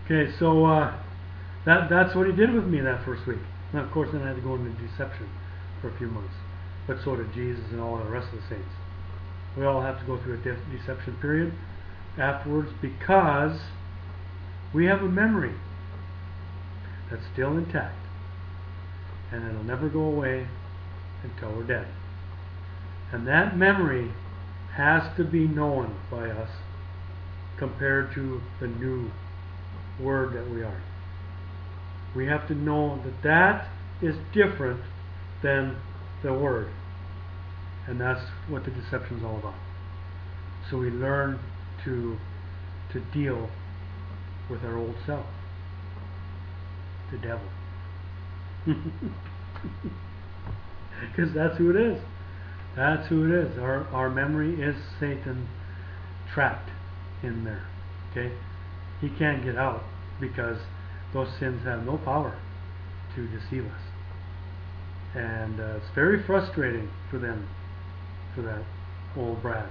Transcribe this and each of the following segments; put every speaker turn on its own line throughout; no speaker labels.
Okay, so that's what he did with me that first week. And of course, then I had to go into deception for a few months. But so did Jesus and all the rest of the saints. We all have to go through a deception period afterwards because we have a memory that's still intact, and it'll never go away until we're dead. And that memory has to be known by us compared to the new word that we are. We have to know that that is different than the word. And that's what the deception is all about. So we learn to deal with our old self, the devil. Because that's who it is. That's who it is. Our memory is Satan trapped in there. Okay? He can't get out because those sins have no power to deceive us. And it's very frustrating for them, for that old Brad.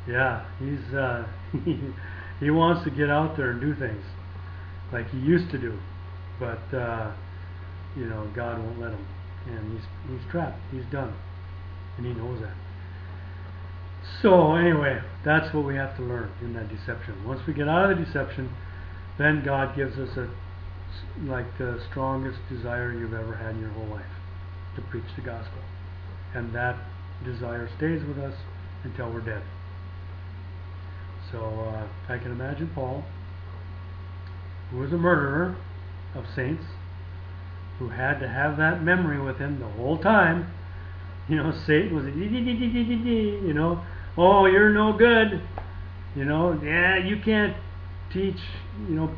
Yeah, he wants to get out there and do things like he used to do, but God won't let him, and he's trapped. He's done, and he knows that. So anyway, that's what we have to learn in that deception. Once we get out of the deception, then God gives us like the strongest desire you've ever had in your whole life, to preach the gospel, and that desire stays with us until we're dead. So I can imagine Paul, who was a murderer of saints, who had to have that memory with him the whole time. Satan was, oh, you're no good. Yeah, you can't teach,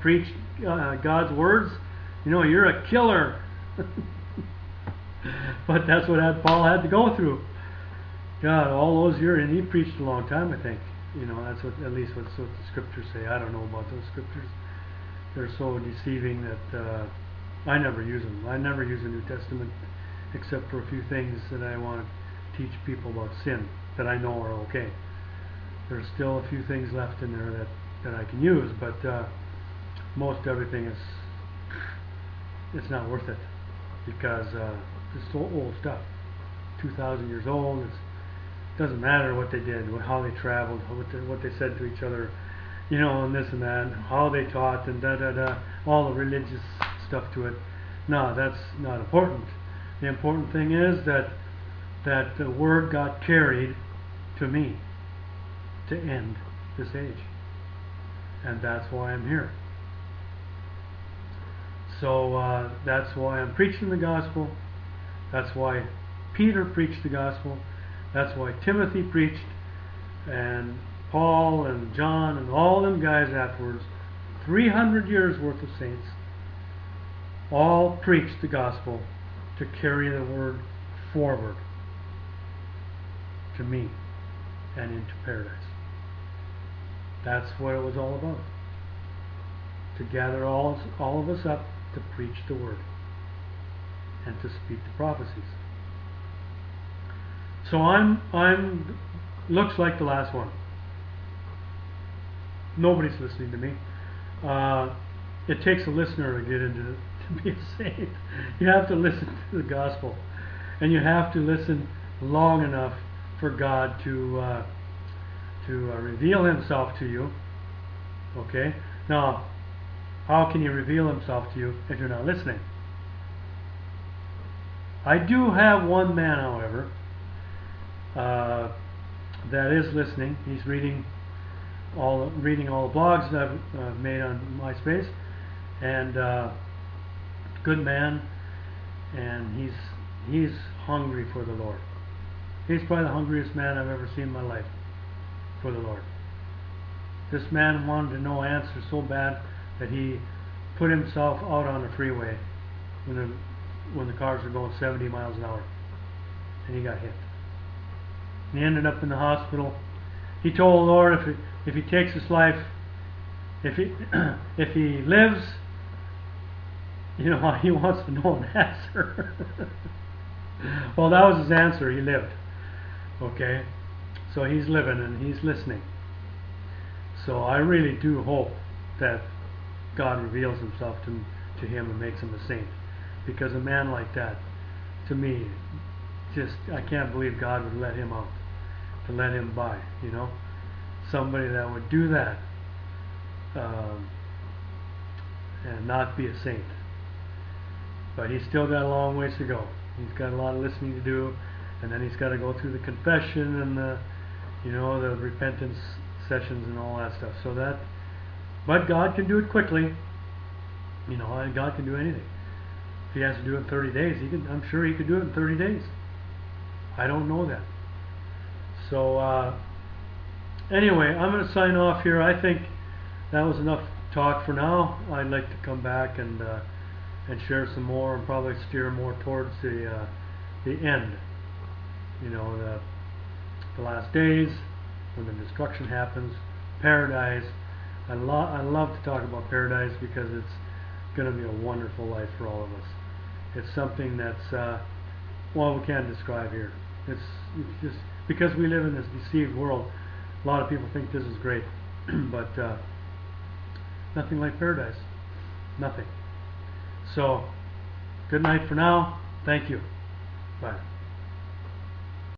preach God's words. You're a killer. But that's what Paul had to go through. God, all those years, and he preached a long time, I think. That's at least what the scriptures say. I don't know about those scriptures. They're so deceiving that I never use them. I never use the New Testament except for a few things that I want to teach people about sin that I know are okay. There's still a few things left in there that I can use, but most everything it's not worth it because it's so old stuff, 2,000 years old. It doesn't matter what they did, how they traveled, what they said to each other, and this and that, how they taught, and all the religious stuff to it. No, that's not important. The important thing is that the word got carried to me to end this age, and that's why I'm here. So that's why I'm preaching the gospel. That's why Peter preached the gospel. That's why Timothy preached, and Paul and John and all them guys afterwards, 300 years worth of saints, all preached the gospel to carry the word forward to me and into paradise. That's what it was all about. To gather all of us up to preach the word and to speak the prophecies. So I'm looks like the last one. Nobody's listening to me. It takes a listener to get into to be a saint. You have to listen to the gospel, and you have to listen long enough for God to reveal Himself to you. Okay. Now, how can He reveal Himself to you if you're not listening? I do have one man, however, that is listening. He's reading all the blogs that I've made on MySpace, and good man, and he's hungry for the Lord. He's probably the hungriest man I've ever seen in my life for the Lord. This man wanted to know answers so bad that he put himself out on the freeway when the cars were going 70 miles an hour, and he got hit. And he ended up in the hospital. He told the Lord if he takes his life, if he lives, he wants to know an answer. Well, that was his answer. He lived. Okay, so he's living and he's listening. So I really do hope that God reveals himself to him and makes him a saint. Because a man like that, to me, just, I can't believe God would let him out, to let him by, you know. Somebody that would do that and not be a saint. But he's still got a long ways to go. He's got a lot of listening to do, and then he's got to go through the confession and the, you know, the repentance sessions and all that stuff. So that, but God can do it quickly. You know, and God can do anything. If he has to do it in 30 days, he can. I'm sure he could do it in 30 days. I don't know that. So anyway, I'm going to sign off here. I think that was enough talk for now. I'd like to come back and share some more, and probably steer more towards the end. You know, the last days, when the destruction happens, paradise. I love to talk about paradise because it's going to be a wonderful life for all of us. It's something that's well, we can't describe here. It's just because we live in this deceived world. A lot of people think this is great, but nothing like paradise. Nothing. So, good night for now. Thank you. Bye.